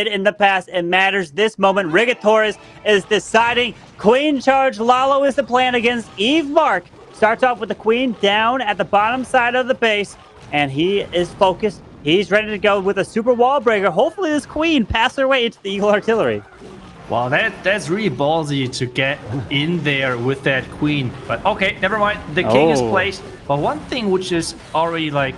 in the past. It matters this moment. Rigatoris is deciding. Queen charge. Lalo is the plan against Eve Mark. Starts off with the queen down at the bottom side of the base, and he is focused. He's ready to go with a super wall breaker. Hopefully this queen passes her way into the Eagle Artillery. Well, that's really ballsy to get in there with that queen. But okay, never mind. The king is placed. But one thing which is already like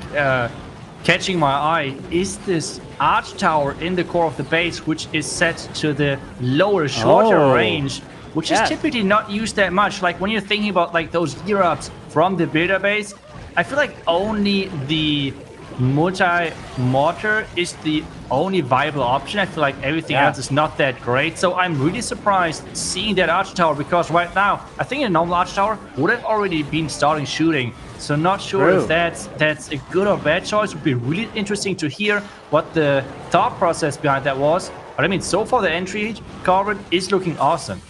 catching my eye is this arch tower in the core of the base, which is set to the lower, shorter range, which is typically not used that much. Like when you're thinking about like those gear ups from the builder base, I feel like only the multi-mortar is the only viable option. I feel like everything else is not that great. So I'm really surprised seeing that arch tower, because right now I think a normal arch tower would have already been starting shooting. So not sure if that's a good or bad choice. It would be really interesting to hear what the thought process behind that was. But I mean, so far the entry card is looking awesome.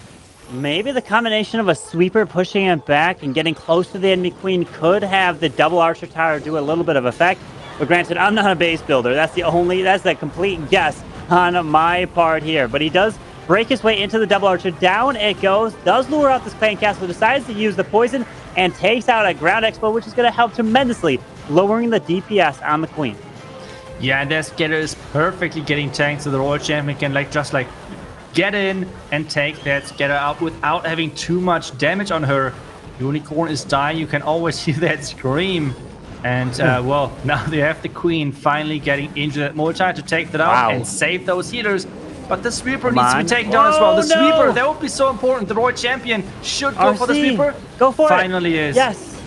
Maybe the combination of a sweeper pushing it back and getting close to the enemy queen could have the double archer tower do a little bit of effect. But granted, I'm not a base builder. That's the complete guess on my part here. But he does break his way into the double archer. Down it goes. Does lure out this clan castle. Decides to use the poison and takes out a ground expo, which is going to help tremendously, lowering the DPS on the queen. Yeah, and that scatter is perfectly getting tanked, so the Royal Champion can just get in and take that scatter out without having too much damage on her. Unicorn is dying. You can always hear that scream. And, well, now they have the queen finally getting into that multi to take that out and save those healers. But the sweeper needs to be taken down as well. The sweeper, that would be so important. The Royal Champion should go for the sweeper. Go for it. Finally is. Yes.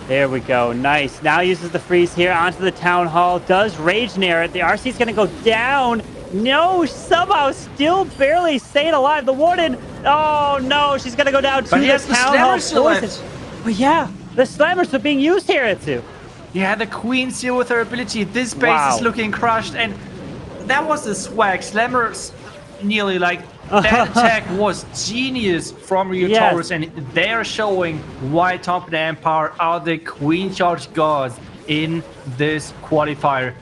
There we go. Nice. Now uses the freeze here onto the town hall. Does rage near it. The RC is going to go down. No, somehow still barely staying alive. The warden. Oh, no. She's going to go down to the town hall. But yeah, the slammers are being used here, too. Yeah, the queen's here with her ability. This base is looking crushed. And that was the swag. Slammers nearly that attack was genius from Rigatoris, and they're showing why Tompinai Empire are the queen charge gods in this qualifier.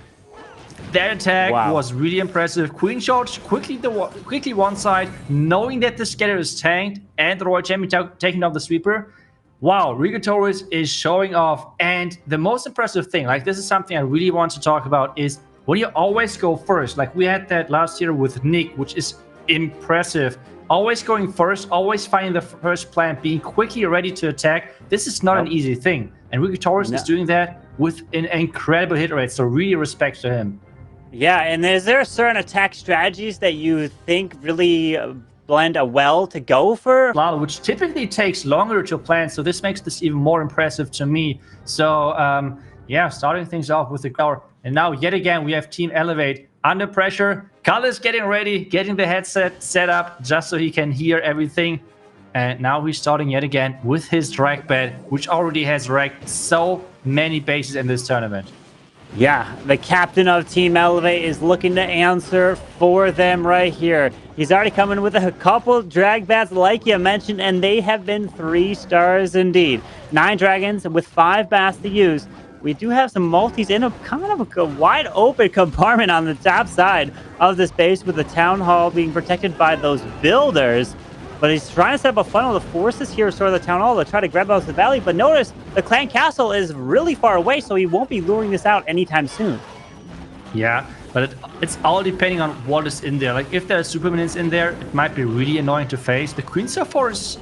That attack was really impressive. Queen charge quickly one side, knowing that the scatter is tanked and the Royal Champion taking off the sweeper. Wow, Rigatoris is showing off. And the most impressive thing, this is something I really want to talk about, is when you always go first. Like we had that last year with Nick, which is impressive. Always going first, always finding the first plant, being quickly ready to attack. This is not an easy thing. And Rigatoris is doing that with an incredible hit rate. So really respect to him. Yeah, and is there certain attack strategies that you think really blend well to go for? Which typically takes longer to plan, so this makes this even more impressive to me. So, yeah, starting things off with the tower. And now, yet again, we have Team Elevate under pressure. Kal is getting ready, getting the headset set up just so he can hear everything. And now he's starting yet again with his drag bed, which already has wrecked so many bases in this tournament. Yeah, the captain of Team Elevate is looking to answer for them right here. He's already coming with a couple drag bats like you mentioned, and they have been 3 stars indeed. 9 dragons with 5 bats to use. We do have some multis in a kind of a wide open compartment on the top side of this base, with the town hall being protected by those builders. But he's trying to set up a funnel. The forces here restore the town hall to try to grab out the valley. But notice the clan castle is really far away, so he won't be luring this out anytime soon. Yeah, but it's all depending on what is in there. Like if there are super minions in there, it might be really annoying to face. The Queen Force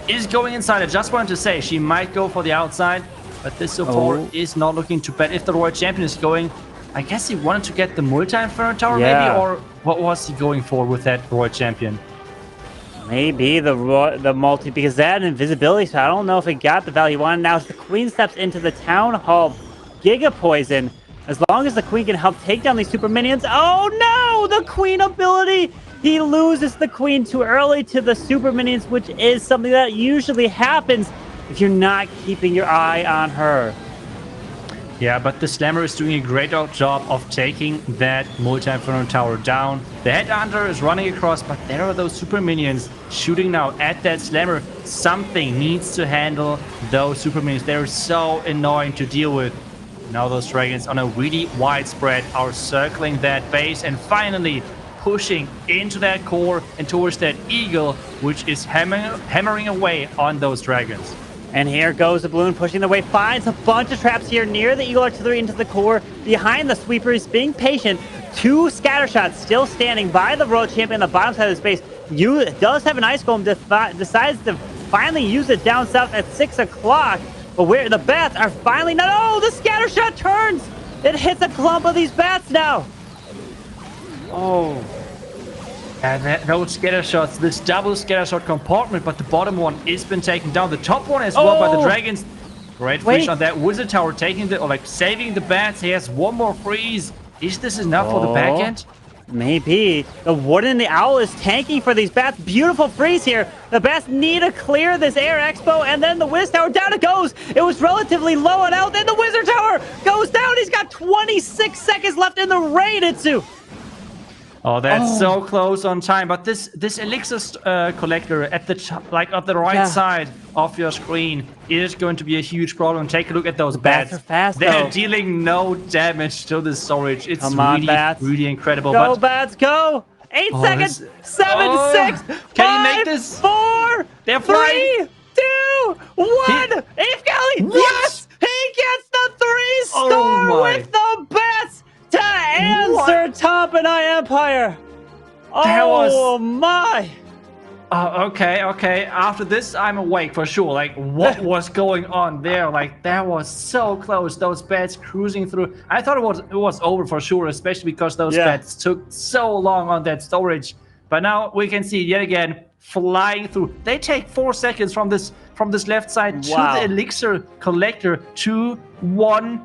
is going inside. I just wanted to say she might go for the outside, but this support is not looking too bad. If the Royal Champion is going, I guess he wanted to get the multi-inferno tower maybe, or what was he going for with that Royal Champion? Maybe the multi, because that had invisibility, so I don't know if it got the value one. Now as the queen steps into the town hall, Giga Poison, as long as the queen can help take down these super minions. Oh no, the queen ability! He loses the queen too early to the super minions, which is something that usually happens if you're not keeping your eye on her. Yeah, but the Slammer is doing a great job of taking that multi-inferno tower down. The Headhunter is running across, but there are those super minions shooting now at that Slammer. Something needs to handle those super minions. They're so annoying to deal with. Now those dragons on a really wide spread are circling that base and finally pushing into that core and towards that eagle, which is hammering away on those dragons. And here goes the balloon pushing the way, finds a bunch of traps here near the Eagle Artillery into the core. Behind the sweepers, being patient. 2 scatter shots still standing by the World Champion on the bottom side of the space. Does have an Ice Golem, decides to finally use it down south at 6 o'clock. But where the bats are finally not. Oh, the scatter shot turns! It hits a clump of these bats now. Oh. And those scatter shots, this double scatter shot compartment, but the bottom one is been taken down. The top one as well by the dragons. Great fish on that wizard tower, taking the, or like saving the bats. He has one more freeze. Is this enough for the back end? Maybe. The warden and the owl is tanking for these bats. Beautiful freeze here. The bats need to clear this air expo, and then the wizard tower, down it goes. It was relatively low on out. Then the wizard tower goes down. He's got 26 seconds left in the raid, Itsu. Oh, that's so close on time. But this elixir collector at the top, like on the right side of your screen is going to be a huge problem. Take a look at those bats. Bats are fast, They're though. dealing no damage to the storage. It's Come on, really, bats. really incredible. Go, but bats, go! 8 seconds. 7, 6, 5, can you make this? 4, They're 3, flying. 2, 1. Ape Galley. What? Yes, he gets the 3-star with the bats to answer Tompinai Empire. That Oh my! okay. After this, I'm awake for sure. Like, what was going on there? Like, that was so close. Those bats cruising through. I thought it was over for sure, especially because those bats took so long on that storage. But now we can see yet again flying through. They take 4 seconds from this left side to the elixir collector to 1.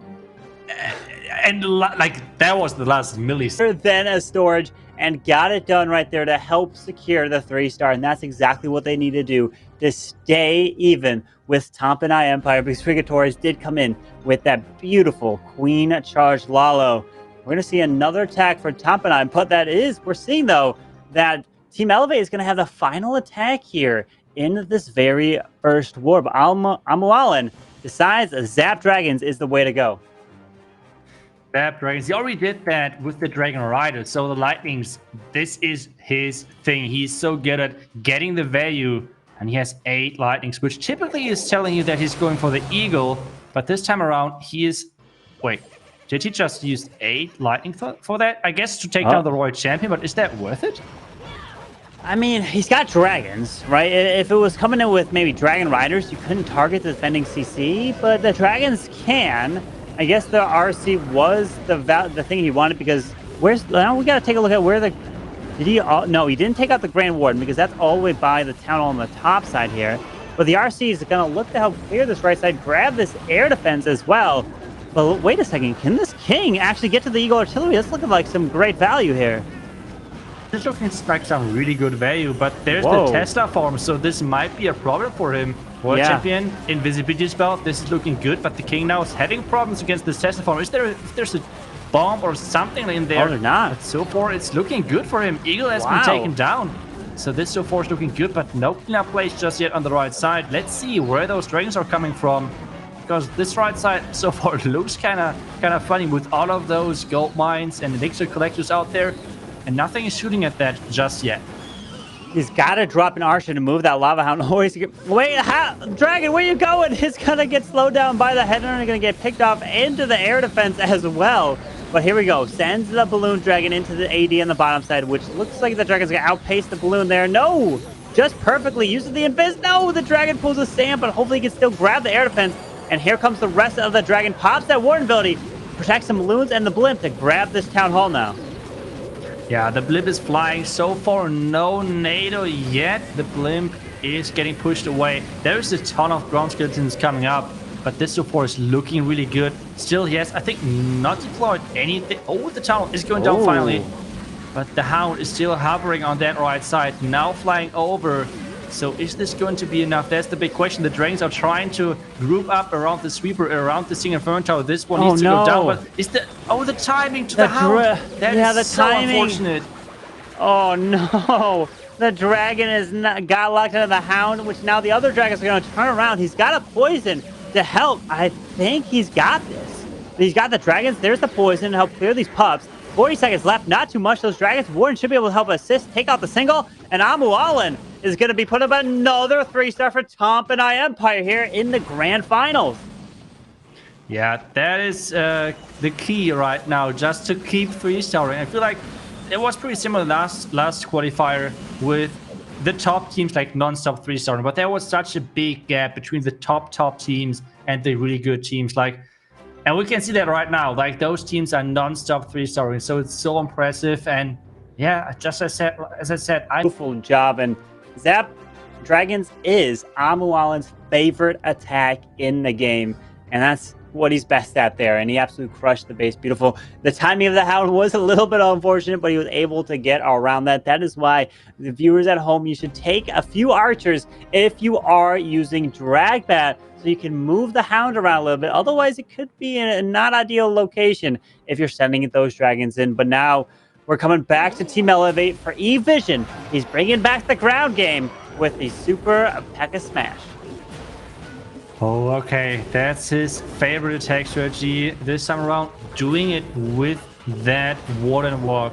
And like that was the last millisecond. Then a storage, and got it done right there to help secure the 3-star, and that's exactly what they need to do to stay even with Tompinai Empire, because Frigatoris did come in with that beautiful Queen Charged Lalo. We're going to see another attack for Tompinai, but we're seeing though that Team Elevate is going to have the final attack here in this very first war. But Amualan decides Zap Dragons is the way to go. Zap Dragons. He already did that with the Dragon Riders. So the Lightnings, this is his thing. He's so good at getting the value, and he has 8 Lightnings, which typically is telling you that he's going for the Eagle. But this time around, he is... Wait, did he just use 8 Lightning for that? I guess to take down the Royal Champion, but is that worth it? I mean, he's got dragons, right? If it was coming in with maybe Dragon Riders, you couldn't target the defending CC, but the dragons can. I guess the RC was the thing he wanted, because now we got to take a look at where no, he didn't take out the Grand Warden, because that's all the way by the town hall on the top side here. But the RC is going to look to help clear this right side, grab this air defense as well. But wait a second, can this King actually get to the Eagle Artillery? That's looking like some great value here. This looking like some really good value, but there's the Tesla farm, so this might be a problem for him. World Champion, Invisibility Spell, this is looking good, but the King now is having problems against this Tesla farm. There's a bomb or something in there? Oh, they're not. But so far, it's looking good for him. Eagle has been taken down. So this so far is looking good, but no cleanup place just yet on the right side. Let's see where those dragons are coming from, because this right side so far looks kind of funny with all of those gold mines and elixir collectors out there, and nothing is shooting at that just yet. He's got to drop an Archer to move that Lava Hound. Wait, Dragon, where you going? He's going to get slowed down by the head, and going to get picked off into the air defense as well. But here we go. Sends the Balloon Dragon into the AD on the bottom side, which looks like the Dragon's going to outpace the Balloon there. No! Just perfectly uses the Invis. No! The Dragon pulls a Sand, but hopefully he can still grab the air defense. And here comes the rest of the Dragon. Pops that Warden ability. Protects some Balloons and the Blimp to grab this Town Hall now. Yeah, the Blimp is flying. So far, no NATO yet. The Blimp is getting pushed away. There's a ton of ground skeletons coming up, but this so far is looking really good. Still, he has, I think, not deployed anything. Oh, the tunnel is going down finally. But the Hound is still hovering on that right side, now flying over. So is this going to be enough? That's the big question. The Dragons are trying to group up around the Sweeper, around the Single Inferno Tower. This one needs to go down, but is the timing to the Hound? That is so unfortunate. Oh no! The Dragon is got locked into the Hound, which now the other Dragons are going to turn around. He's got a poison to help. I think he's got this. He's got the Dragons. There's the poison to help clear these pups. 40 seconds left, not too much. Those dragons, Warden should be able to help assist, take out the single, and Amu Allen is going to be putting up another 3-star for Tompinai Empire here in the grand finals. Yeah, that is the key right now, just to keep 3-starring. I feel like it was pretty similar last qualifier with the top teams like non-stop 3-starring, but there was such a big gap between the top teams and the really good teams. And we can see that right now. Like, those teams are non-stop 3-starring, so it's so impressive. And yeah, just as I said, Beautiful job. And Zap Dragons is Amu Allen's favorite attack in the game, and that's what he's best at there, and he absolutely crushed the base. Beautiful. The timing of the hound was a little bit unfortunate, but he was able to get around that. That is why the viewers at home, you should take a few archers if you are using Dragbat, so you can move the hound around a little bit. Otherwise, it could be in a not ideal location if you're sending those dragons in. But now we're coming back to Team Elevate for E-Vision. He's bringing back the ground game with the Super P.E.K.K.A. Smash. Oh, okay. That's his favorite attack strategy this time around, doing it with that Warden Walk.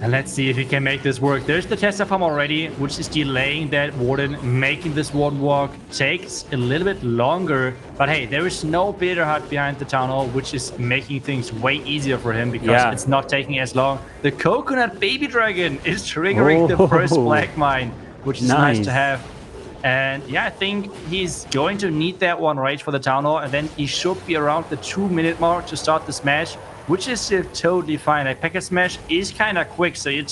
And let's see if he can make this work. There's the Tesla farm already, which is delaying that Warden. Making this Warden Walk takes a little bit longer. But hey, there is no Bitter Hut behind the Town Hall, which is making things way easier for him because it's not taking as long. The Coconut Baby Dragon is triggering the first Black Mine, which is nice to have. And yeah, I think he's going to need that one rage for the Town Hall, and then he should be around the 2-minute mark to start the smash, which is still totally fine. A P.E.K.K.A. Smash is kind of quick, so you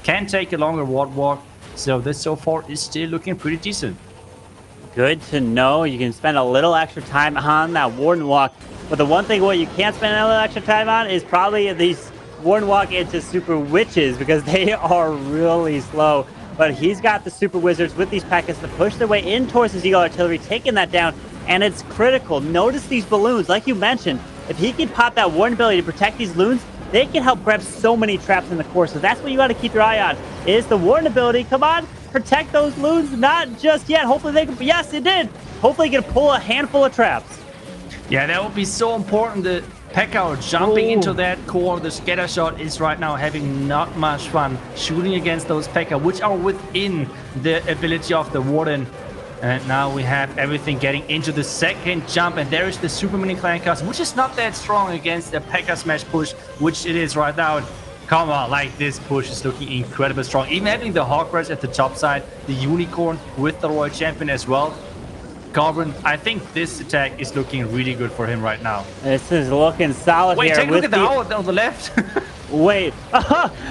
can take a longer ward walk. So this so far is still looking pretty decent. Good to know. You can spend a little extra time on that Warden Walk, but the one thing what you can't spend a little extra time on is probably these Warden Walk into Super Witches, because they are really slow. But he's got the Super Wizards with these P.E.K.K.A.s to push their way in towards his Eagle Artillery, taking that down, and it's critical. Notice these balloons, like you mentioned. If he can pop that Warden ability to protect these loons, they can help grab so many traps in the core. So that's what you got to keep your eye on, is the Warden ability. Come on, protect those loons. Not just yet. Hopefully they can, yes, it did. Hopefully he can pull a handful of traps. Yeah, that would be so important. The P.E.K.K.A. jumping into that core. The scatter shot is right now having not much fun shooting against those P.E.K.K.A., which are within the ability of the Warden. And now we have everything getting into the second jump, and there is the Super Mini Clan Cast, which is not that strong against the P.E.K.K.A. Smash push, which it is right now. Come on, like, this push is looking incredibly strong. Even having the Hog Riders at the top side, the Unicorn with the Royal Champion as well. Carbon, I think this attack is looking really good for him right now. This is looking solid. Wait, here. take a look at the owl on the left. Wait,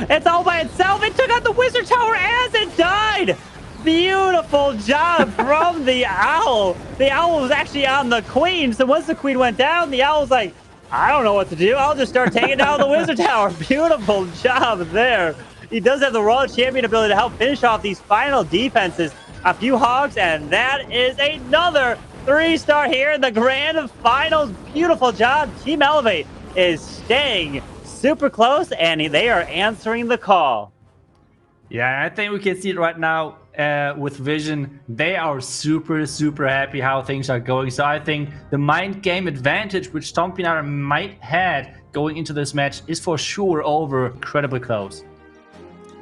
it's all by itself. It took out the Wizard Tower as it died. Beautiful job from the owl. The owl was actually on the queen, so once the queen went down, the owl's like, I don't know what to do. I'll just start taking down the Wizard Tower. Beautiful job there. He does have the Royal Champion ability to help finish off these final defenses. A few hogs, and that is another 3-star here in the grand finals. Beautiful job. Team Elevate is staying super close, and they are answering the call. Yeah, I think we can see it right now with Vision. They are super happy how things are going. So I think the mind game advantage which Tompinai might had going into this match is for sure over. Incredibly close.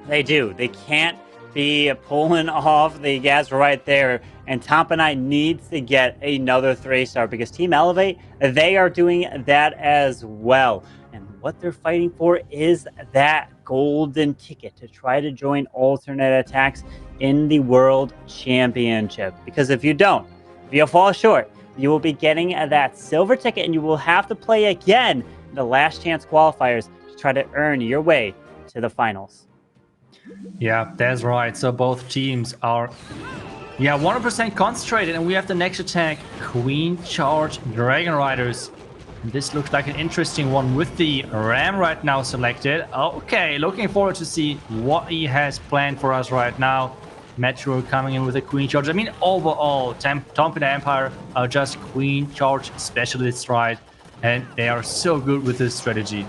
They do. They can't be pulling off the gas right there, and Tompinai needs to get another 3-star because Team Elevate, they are doing that as well. And what they're fighting for is that golden ticket to try to join alternate attacks in the World Championship. Because if you don't, if you fall short, you will be getting that silver ticket, and you will have to play again in the last chance qualifiers to try to earn your way to the finals. Yeah, that's right. So both teams are 100% concentrated, and we have the next attack, Queen Charge Dragon Riders. This looks like an interesting one with the Ram right now selected. Okay, looking forward to see what he has planned for us right now. Metro coming in with a Queen Charge. I mean, overall, Tompinai Empire are just Queen Charge specialists, right? And they are so good with this strategy.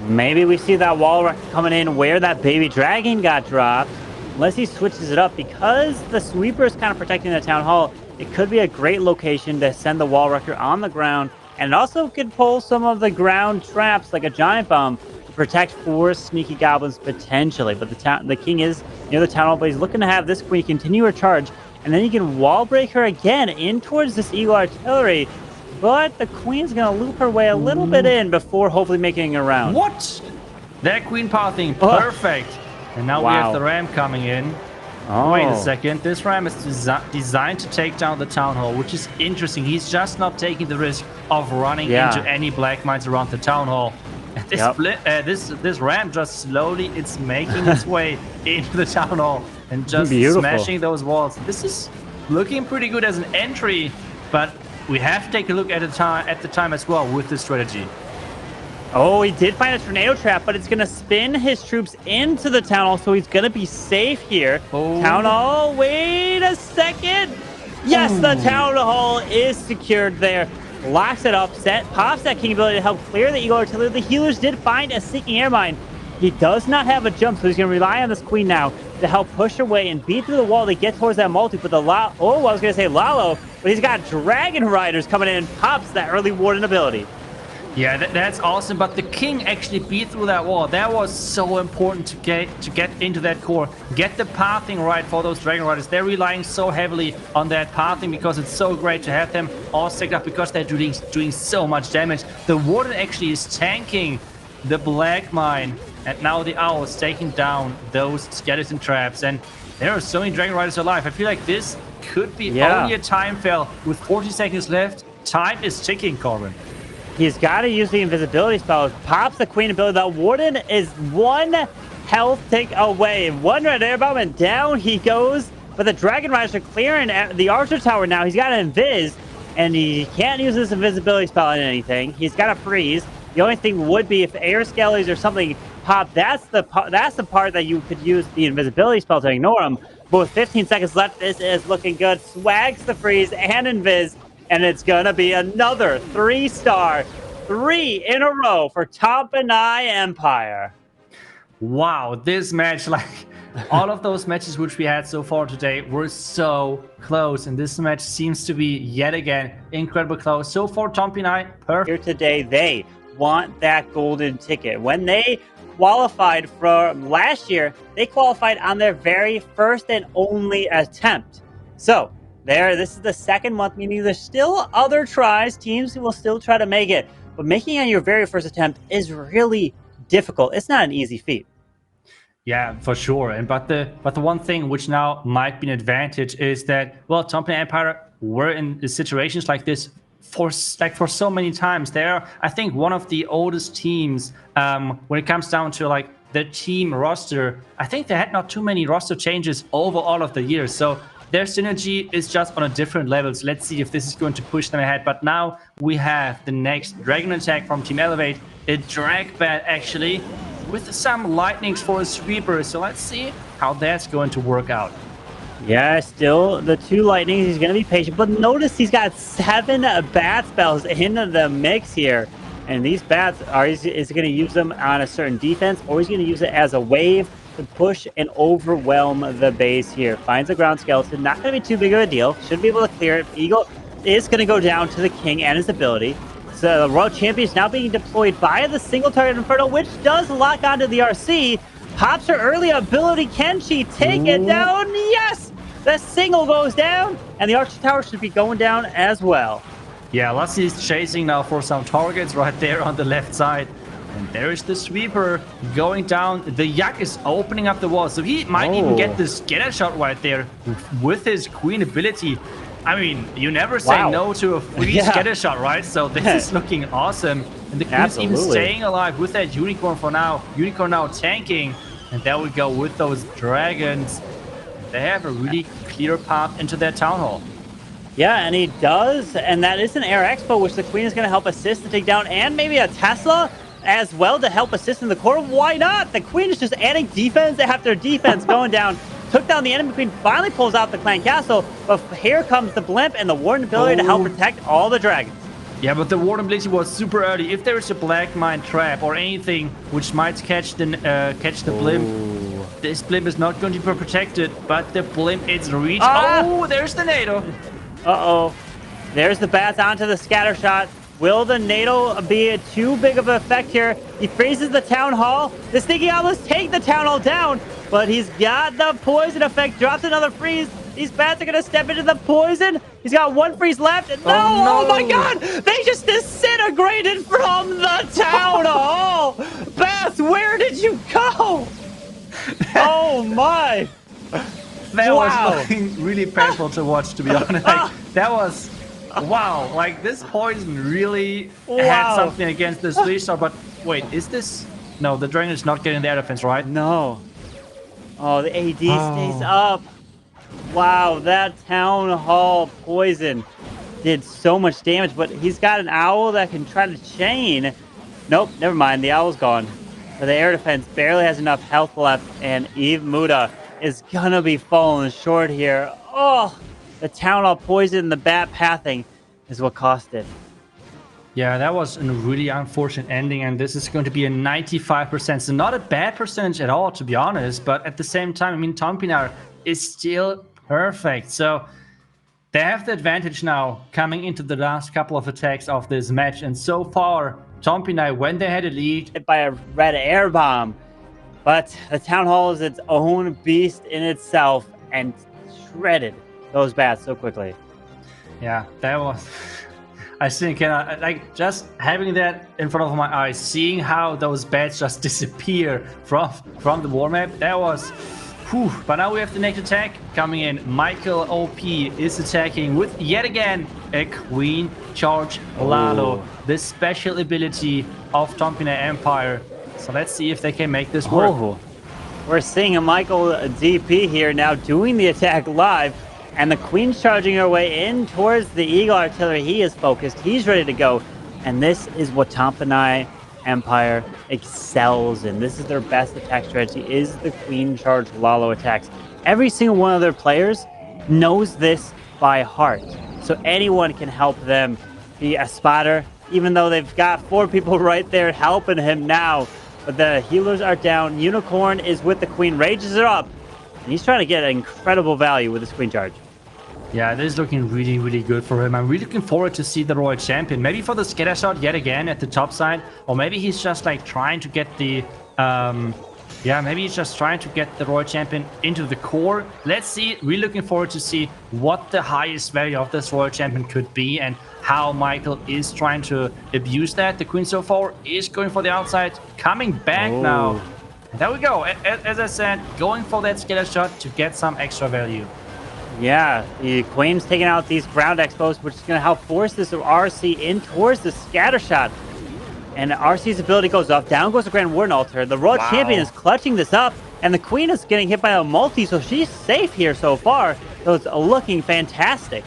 Maybe we see that wall wreck coming in where that baby dragon got dropped. Unless he switches it up, because the sweeper is kind of protecting the town hall, it could be a great location to send the wall wrecker on the ground And it also could pull some of the ground traps like a giant bomb to protect 4 sneaky goblins potentially. But the king is near the town hall, but he's looking to have this queen continue her charge. And then he can wall break her again in towards this eagle artillery. But the queen's going to loop her way a little bit in before hopefully making it around. What? That queen pathing, perfect. And now we have the ram coming in. Oh. Wait a second. This ram is designed to take down the town hall, which is interesting. He's just not taking the risk of running into any black mines around the town hall. This ram just slowly it's making its way into the town hall and just smashing those walls. This is looking pretty good as an entry, but we have to take a look at the time as well with this strategy. Oh, he did find a tornado trap, but it's going to spin his troops into the town hall, so he's going to be safe here. Oh. Town hall, wait a second. Yes, the town hall is secured there. Locks it up, pops that king ability to help clear the eagle artillery. The healers did find a seeking air mine. He does not have a jump, so he's going to rely on this queen now to help push her way and beat through the wall to get towards that multi. But I was going to say Lalo, but he's got Dragon Riders coming in and pops that early warden ability. Yeah, that's awesome. But the king actually beat through that wall. That was so important to get into that core, get the pathing right for those Dragon Riders. They're relying so heavily on that pathing because it's so great to have them all stacked up because they're doing so much damage. The warden actually is tanking the black mine, and now the owl is taking down those skeleton traps. And there are so many Dragon Riders alive. I feel like this could be only a time fail with 40 seconds left. Time is ticking, Corbin. He's got to use the invisibility spell. Pops the queen ability. The warden is 1 health tick away. 1 red air bomb, and down he goes. But the Dragon Riders are clearing the Archer Tower now. He's got an invis, and he can't use this invisibility spell on anything. He's got to freeze. The only thing would be if air skellies or something pop. That's the part that you could use the invisibility spell to ignore him. But with 15 seconds left, this is looking good. Swags the freeze and invis. And it's going to be another 3-star, 3 in a row for Tompinai Empire. Wow, this match, like all of those matches which we had so far today were so close. And this match seems to be, yet again, incredible close. So far, Tompinai, perfect. Here today, they want that golden ticket. When they qualified from last year, they qualified on their very first and only attempt. So, this is the second month, meaning there's still other tries. Teams who will still try to make it. But making it on your very first attempt is really difficult. It's not an easy feat. Yeah, for sure. But the one thing which now might be an advantage is that, well, Tompinai Empire were in situations like this for so many times. They're, I think, one of the oldest teams when it comes down to like the team roster. I think they had not too many roster changes over all of the years. So their synergy is just on a different level. So let's see if this is going to push them ahead. But now we have the next Dragon attack from Team Elevate. A drag bat, actually, with some lightnings for a sweeper. So let's see how that's going to work out. Yeah, still the 2 lightnings. He's going to be patient. But notice he's got 7 bat spells in the mix here. And these bats, is going to use them on a certain defense, or he's going to use it as a wave to push and overwhelm the base here. Finds a ground skeleton. Not going to be too big of a deal. Should be able to clear it. Eagle is going to go down to the king and his ability. So the Royal Champion is now being deployed by the single target Inferno, which does lock onto the RC. Pops her early ability. Can she take it down? Yes! The single goes down, and the Archer Tower should be going down as well. Yeah, Lassie is chasing now for some targets right there on the left side. And there is the sweeper going down. The Yak is opening up the wall. So he might even get the scatter shot right there with his queen ability. I mean, you never say no to a free scatter shot, right? So this is looking awesome. And the queen's even staying alive with that unicorn for now. Unicorn now tanking. And there we go with those dragons. They have a really clear path into their town hall. Yeah, and he does. And that is an Air Expo, which the queen is going to help assist to take down. And maybe a Tesla as well to help assist in the core. Why not? The queen is just adding defense after defense going down. Took down the enemy queen, finally pulls out the clan castle, but here comes the blimp and the warden ability to help protect all the dragons. Yeah, but the warden ability was super early. If there is a black mine trap or anything which might catch the blimp, this blimp is not going to be protected, but the blimp is reached. Oh, there's the NATO. Uh-oh. There's the bats onto the scatter shot. Will the NATO be too big of an effect here? He freezes the Town Hall. The Sneaky Owls take the Town Hall down, but he's got the poison effect. Drops another freeze. These bats are going to step into the poison. He's got one freeze left. No! Oh my god! They just disintegrated from the Town Hall! Bats, where did you go? Oh my! That was looking really painful to watch, to be honest. Like, that was... Wow, like this poison really had something against this 3-star, but wait, is this... No, the Dragon is not getting the air defense, right? No. Oh, the AD stays up. Wow, that Town Hall poison did so much damage, but he's got an owl that can try to chain. Nope, never mind, the owl's gone. But the air defense barely has enough health left, and Eve Muda is gonna be falling short here. Oh, the Town Hall poison, the bat pathing is what cost it. Yeah, that was a really unfortunate ending, and this is going to be a 95%. So not a bad percentage at all, to be honest, but at the same time, I mean, Tompinai is still perfect. So they have the advantage now coming into the last couple of attacks of this match, and so far, Tompinai, when they had a lead... Hit by a red air bomb. But the Town Hall is its own beast in itself and shredded those bats so quickly. Yeah, that was... I still cannot... Like, just having that in front of my eyes, seeing how those bats just disappear from the war map, that was... Whew. But now we have the next attack coming in. Michael OP is attacking with, yet again, a Queen Charge Lalo. This special ability of Tompinai Empire. So let's see if they can make this work. Oh, we're seeing a Michael DP here now doing the attack live. And the Queen's charging her way in towards the Eagle Artillery. He is focused. He's ready to go. And this is what Tompinai Empire excels in. This is their best attack strategy, is the Queen Charge Lalo attacks. Every single one of their players knows this by heart. So anyone can help them be a spotter, even though they've got 4 people right there helping him now. But the healers are down. Unicorn is with the Queen, rages it up. And he's trying to get incredible value with his Queen Charge. Yeah, this is looking really, really good for him. I'm really looking forward to see the Royal Champion. Maybe for the scatter shot yet again at the top side. Or maybe he's just like trying to get the... yeah, maybe he's just trying to get the Royal Champion into the core. Let's see. Really looking forward to see what the highest value of this Royal Champion could be and how Michael is trying to abuse that. The Queen so far is going for the outside, coming back now. And there we go. As I said, going for that scatter shot to get some extra value. Yeah, the Queen's taking out these ground expos, which is going to help force this RC in towards the scatter shot. And RC's ability goes off. Down goes the Grand Warden Altar. The Royal Champion is clutching this up. And the Queen is getting hit by a multi, so she's safe here so far. So it's looking fantastic.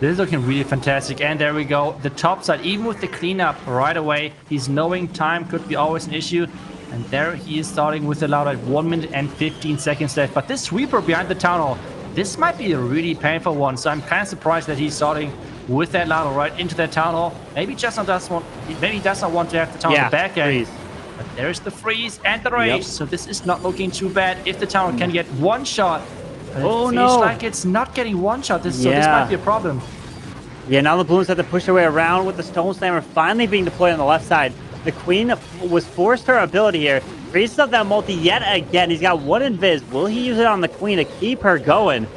This is looking really fantastic. And there we go. The top side, even with the cleanup right away, he's knowing time could be always an issue. And there he is starting with a loud at 1 minute and 15 seconds left. But this sweeper behind the Town Hall, this might be a really painful one. So I'm kind of surprised that he's starting with that Lalo right into that Town Hall. Maybe he does not want to have the Town Hall back end. But there's the freeze and the rage. So this is not looking too bad if the Town Hall can get one shot. But it feels like it's not getting one shot. So this might be a problem. Yeah, now the Balloons have to push their way around with the Stone Slammer finally being deployed on the left side. The Queen was forced her ability here. Freezes up that multi yet again. He's got one invis. Will he use it on the Queen to keep her going?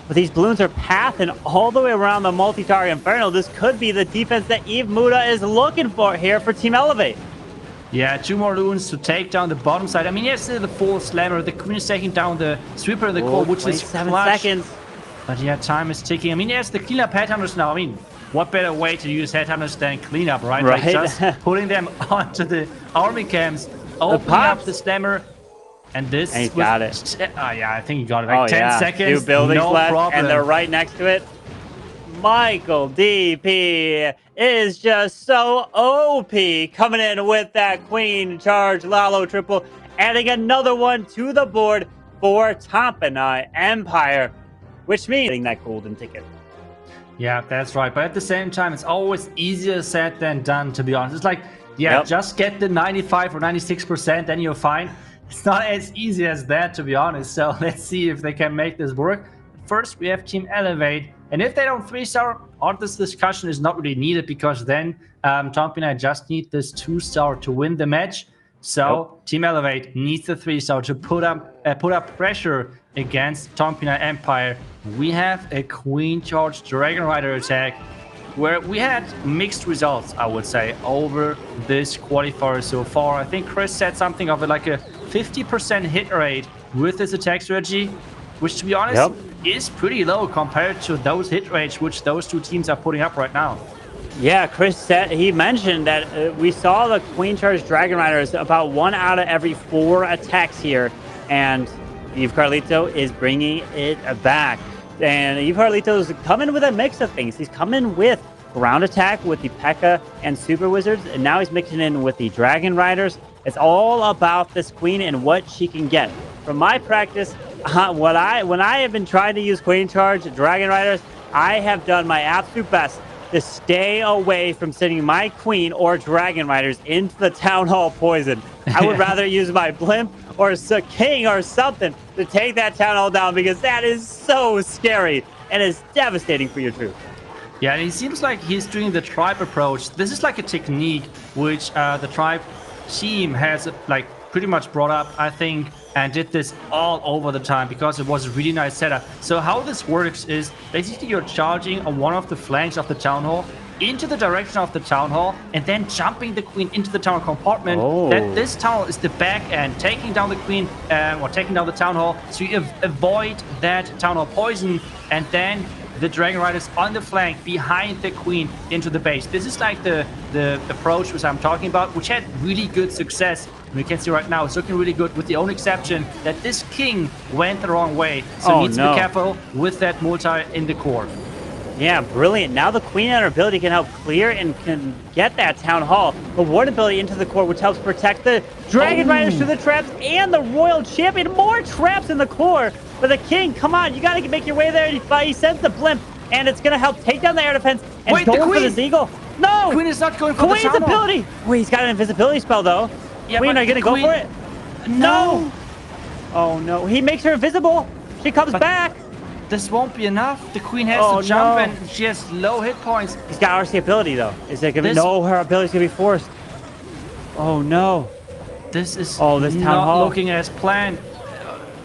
But these balloons are pathing all the way around the multi-target Inferno. This could be the defense that Eve Muda is looking for here for Team Elevate. Yeah, 2 more loons to take down the bottom side. I mean, yes, the full slammer. The Queen is taking down the sweeper in the core, which is 7 clutch. seconds. But yeah, time is ticking. I mean, yes, the cleanup headhunters now. I mean, what better way to use headhunters than cleanup, right? Like just putting them onto the army camps, opening up the slammer, and this. And he's got it. Yeah, I think he got it. Like 10 seconds. 2 buildings no left, problem. and they're right next to it. Michael DP is just so OP coming in with that Queen Charge Lalo triple, adding another one to the board for Tompinai Empire, which means getting that golden ticket. Yeah, that's right. But at the same time, it's always easier said than done, to be honest. It's like, yeah, just get the 95 or 96%, then you're fine. It's not as easy as that, to be honest. So let's see if they can make this work. First, we have Team Elevate And if they don't 3-star, all this discussion is not really needed because then Tompinai just need this 2-star to win the match. So Team Elevate needs the 3-star to put up pressure against Tompinai Empire. We have a Queen Charge Dragon Rider attack where we had mixed results, I would say, over this qualifier so far. I think Chris said something of like a 50% hit rate with this attack strategy, which, to be honest, is pretty low compared to those hit rates which those two teams are putting up right now. Yeah, Chris said, he mentioned that we saw the Queen Charge Dragon Riders about 1 out of every 4 attacks here, and Eve Carlito is bringing it back. And Eve Carlito is coming with a mix of things. He's coming with ground attack with the P.E.K.K.A. and Super Wizards, and now he's mixing in with the Dragon Riders. It's all about this Queen and what she can get. From my practice, when I have been trying to use Queen Charge Dragon Riders, I have done my absolute best to stay away from sending my Queen or Dragon Riders into the Town Hall poison. I would rather use my Blimp or a King or something to take that Town Hall down, because that is so scary and is devastating for your troops. Yeah, and it seems like he's doing the tribe approach. This is like a technique which the tribe team has like pretty much brought up, I think, and did this all over the time because it was a really nice setup. So how this works is basically you're charging on one of the flanks of the Town Hall into the direction of the Town Hall and then jumping the Queen into the Town Hall compartment. That this Town Hall is the back end, taking down the Queen or taking down the Town Hall, so you avoid that Town Hall poison, and then the Dragon Riders on the flank behind the Queen into the base. This is like the approach which I'm talking about, which had really good success. And you can see right now it's looking really good, with the only exception that this King went the wrong way. So needs to be careful with that multi in the core. Yeah, brilliant. Now the Queen and her ability can help clear and can get that Town Hall. The Ward ability into the core, which helps protect the Dragon Riders through the traps and the Royal Champion. More traps in the core. But the King, come on, you got to make your way there. He sends the Blimp, and it's going to help take down the air defense. And wait, going for the Eagle. No! Queen is not going for Queen's the Town Hall. ability. Wait, he's got an invisibility spell, though. Yeah, Queen, are you going to go for it? No. Oh, no. He makes her invisible. She comes back. This won't be enough. The Queen has to jump, and she has low hit points. He's got RC ability, though. Is it going to be... No, her ability's going to be forced. Oh, no. This is this Town not Hall looking as planned.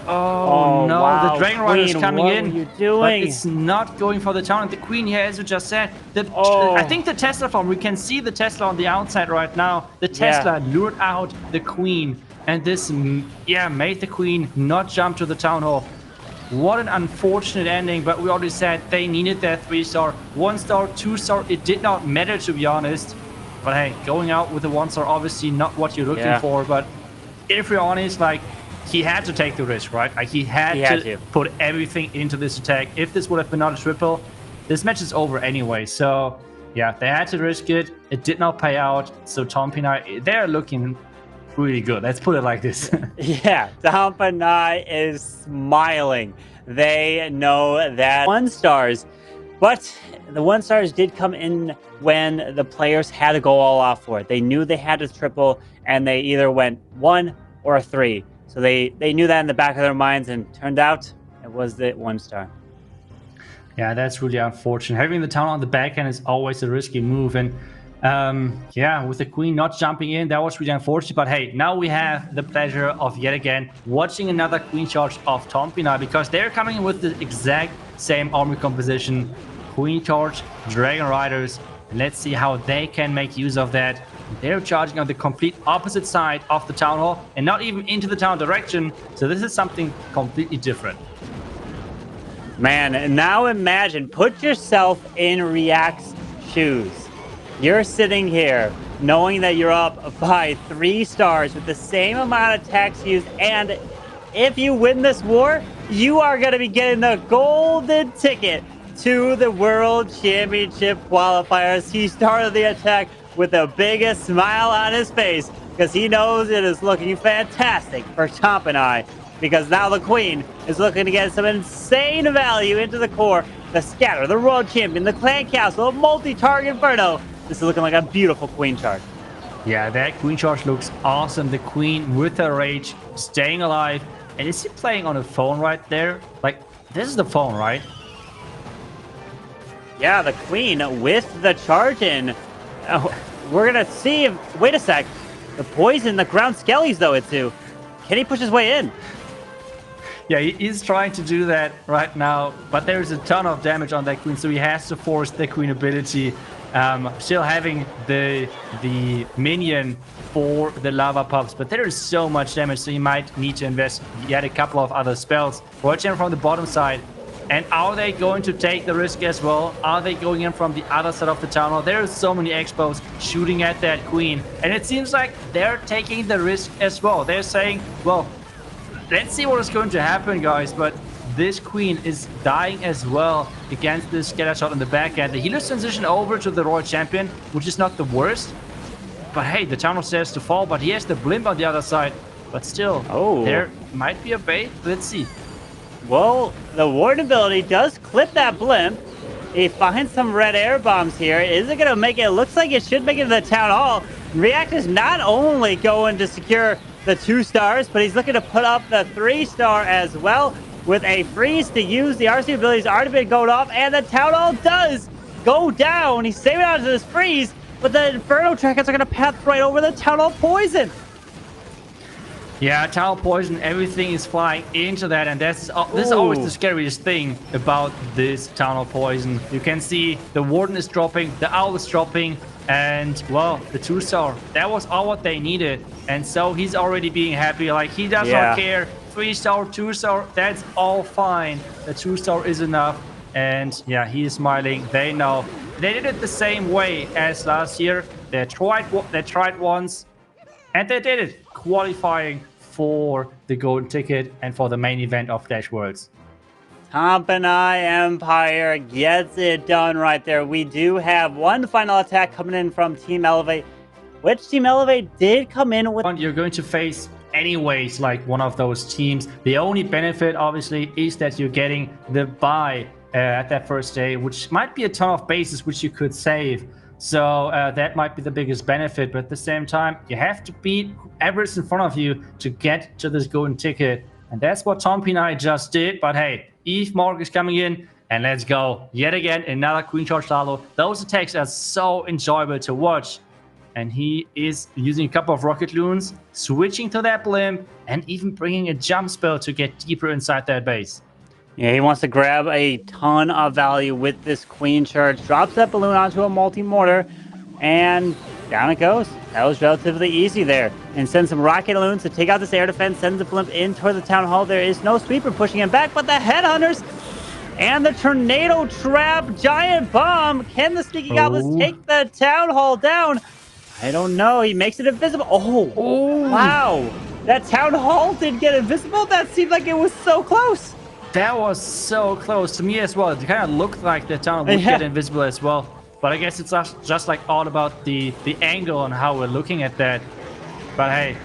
Oh, no, wow. the Dragon Rider is coming in. What are you doing? But it's not going for the town. And the Queen here, as you just said, I think the Tesla farm, we can see the Tesla on the outside right now. The Tesla lured out the Queen. And this, made the Queen not jump to the Town Hall. What an unfortunate ending, but we already said they needed that 3-star. 1-star, 2-star, it did not matter, to be honest. But hey, going out with a 1-star, obviously not what you're looking for. But if we're honest, like, he had to take the risk, right? Like, he had to put everything into this attack. If this would have been not a triple, this match is over anyway. So, yeah, they had to risk it. It did not pay out. So, Tompinai, they're looking really good. Let's put it like this. Yeah, Tompinai is smiling. They know that 1-stars, but the 1-stars did come in when the players had to go all out for it. They knew they had to triple, and they either went 1 or 3. So they knew that in the back of their minds, and turned out it was the 1-star. Yeah, that's really unfortunate. Having the town on the back end is always a risky move, and with the Queen not jumping in, that was really unfortunate. But hey, now we have the pleasure of yet again watching another Queen Charge of Tompinai, because they're coming in with the exact same army composition. Queen Charge, Dragon Riders. Let's see how they can make use of that. They're charging on the complete opposite side of the Town Hall, and not even into the town direction. So this is something completely different. Man, now imagine, put yourself in React's shoes. You're sitting here knowing that you're up by 3 stars with the same amount of attacks used, and if you win this war, you are going to be getting the golden ticket to the World Championship qualifiers. He started the attack with the biggest smile on his face, because he knows it is looking fantastic for Tompinai, because now the Queen is looking to get some insane value into the core. The Scatter, the Royal Champion, the Clan Castle, multi-target Inferno. This is looking like a beautiful Queen Charge. Yeah, that Queen Charge looks awesome. The Queen with her rage, staying alive. And is he playing on a phone right there? Like, this is the phone, right? Yeah, the queen with the charge in. We're going to see if... Wait a sec. The poison, the ground skellies, though, Itsu. Can he push his way in? Yeah, he is trying to do that right now, but there's a ton of damage on that queen, so he has to force the queen ability. Still having the minion for the lava pups, but there is so much damage, so he might need to invest yet a couple of other spells. Watch him from the bottom side. And are they going to take the risk as well? Are they going in from the other side of the town hall? There are so many expos shooting at that queen, and it seems like they're taking the risk as well. They're saying, well, let's see what is going to happen, guys, but this queen is dying as well against this scatter shot in the back end. The healer's transition over to the Royal Champion, which is not the worst. But hey, the town hall says to fall, but he has the blimp on the other side. But still, there might be a bait. Let's see. Well, the ward ability does clip that blimp. He finds some red air bombs here. Is it going to make it? It looks like it should make it to the town hall. React is not only going to secure the 2 stars, but he's looking to put up the 3-star as well with a freeze to use. The RC ability's already been going off, and the town hall does go down. He's saving out of this freeze, but the Inferno trackers are going to path right over the town hall poison. Yeah, town hall poison, everything is flying into that, and this is always the scariest thing about this town hall poison. You can see the warden is dropping, the owl is dropping, and well, the 2-star, that was all what they needed. And so he's already being happy, like he does not care. 3-star, 2-star, that's all fine. The 2-star is enough. And yeah, he is smiling. They know. They did it the same way as last year. They tried once, and they did it, qualifying for the golden ticket and for the main event of Dash Worlds. Tompinai Empire gets it done right there. We do have one final attack coming in from Team Elevate, which Team Elevate did come in with. You're going to face anyways like one of those teams. The only benefit obviously is that you're getting the buy at that first day, which might be a ton of bases which you could save. So that might be the biggest benefit, but at the same time, you have to beat whoever's in front of you to get to this golden ticket. And that's what Tompinai just did. But hey, Eve Mark is coming in, and let's go. Yet again, another Queen Charge Lalo. Those attacks are so enjoyable to watch. And he is using a couple of rocket loons, switching to that blimp, and even bringing a jump spell to get deeper inside that base. Yeah, he wants to grab a ton of value with this Queen Charge. Drops that balloon onto a multi-mortar, and down it goes. That was relatively easy there. And sends some rocket loons to take out this air defense, sends the blimp in toward the town hall. There is no sweeper pushing him back, but the headhunters and the tornado trap giant bomb. Can the sneaky goblins take the town hall down? I don't know. He makes it invisible. Oh, wow. That town hall did get invisible? That seemed like it was so close. That was so close to me as well. It kind of looked like the town would get invisible as well. But I guess it's just like all about the angle and how we're looking at that. But hey,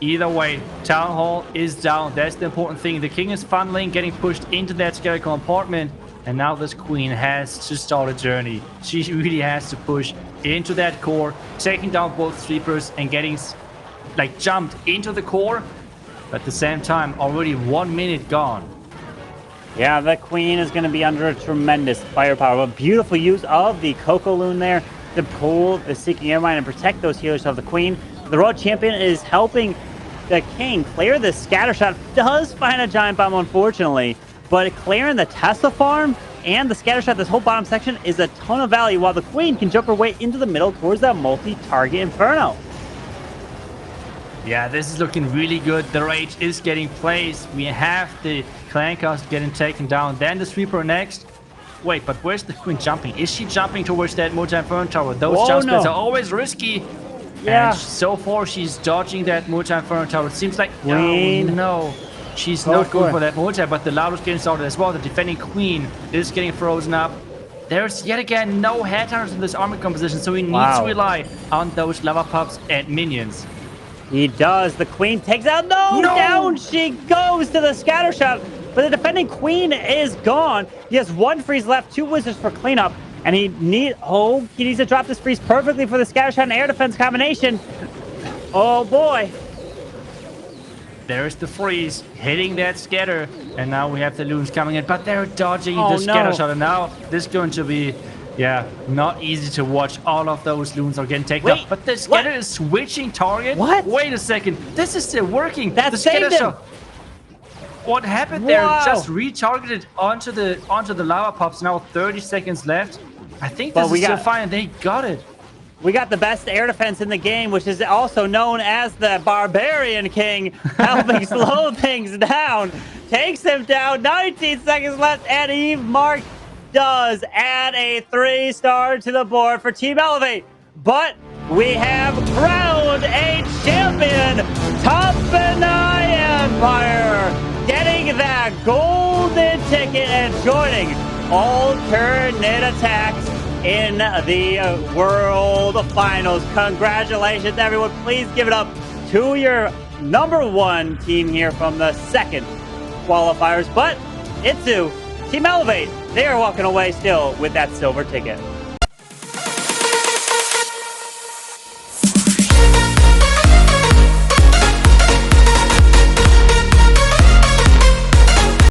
either way, town hall is down. That's the important thing. The king is funneling, getting pushed into that scary compartment. And now this queen has to start a journey. She really has to push into that core, taking down both sleepers and getting like jumped into the core. But at the same time, already 1 minute gone. Yeah, the queen is going to be under a tremendous firepower. A beautiful use of the Coco Loon there to pull the Seeking Airmine and protect those healers of the queen. The Royal Champion is helping the king clear the scatter shot. Does find a giant bomb, unfortunately, but clearing the Tesla farm and the scatter shot, this whole bottom section, is a ton of value, while the queen can jump her way into the middle towards that multi-target inferno. Yeah, this is looking really good. The rage is getting placed. We have the clankers getting taken down. Then the sweeper next. Wait, but where's the queen jumping? Is she jumping towards that multi-inferno tower? Those jump splits are always risky. Yeah. And so far, she's dodging that multi-inferno tower. It seems like, queen. Oh, no. She's not going for that multi, but the Lado's getting started as well. The defending queen is getting frozen up. There's yet again no headhunters in this army composition, so we need to rely on those lava pups and minions. He does. The queen takes out. No! Down she goes to the scatter shot. But the defending queen is gone. He has 1 freeze left, 2 wizards for cleanup. And he needs to drop this freeze perfectly for the scatter shot and air defense combination. Oh boy. there's the freeze hitting that scatter. And now we have the loons coming in, but they're dodging Oh, the scatter no. shot. And now this is going to be, yeah, not easy to watch. All of those loons are getting taken Wait, up. But the scatter what? is switching target. What? Wait a second. This is still working. That the saved scatter him. shot. What happened there? Wow. Just retargeted onto the lava pops. Now 30 seconds left. I think this But we is still got- fine. They got it. We got the best air defense in the game, which is also known as the Barbarian King, helping slow things down. Takes him down, 19 seconds left, and Eve Mark does add a 3-star to the board for Team Elevate. But we have crowned a champion, Tompinai Empire, getting that golden ticket and joining alternate attacks in the World Finals. Congratulations, everyone. Please give it up to your #1 team here from the second qualifiers. But Itsu, Team Elevate, they are walking away still with that silver ticket.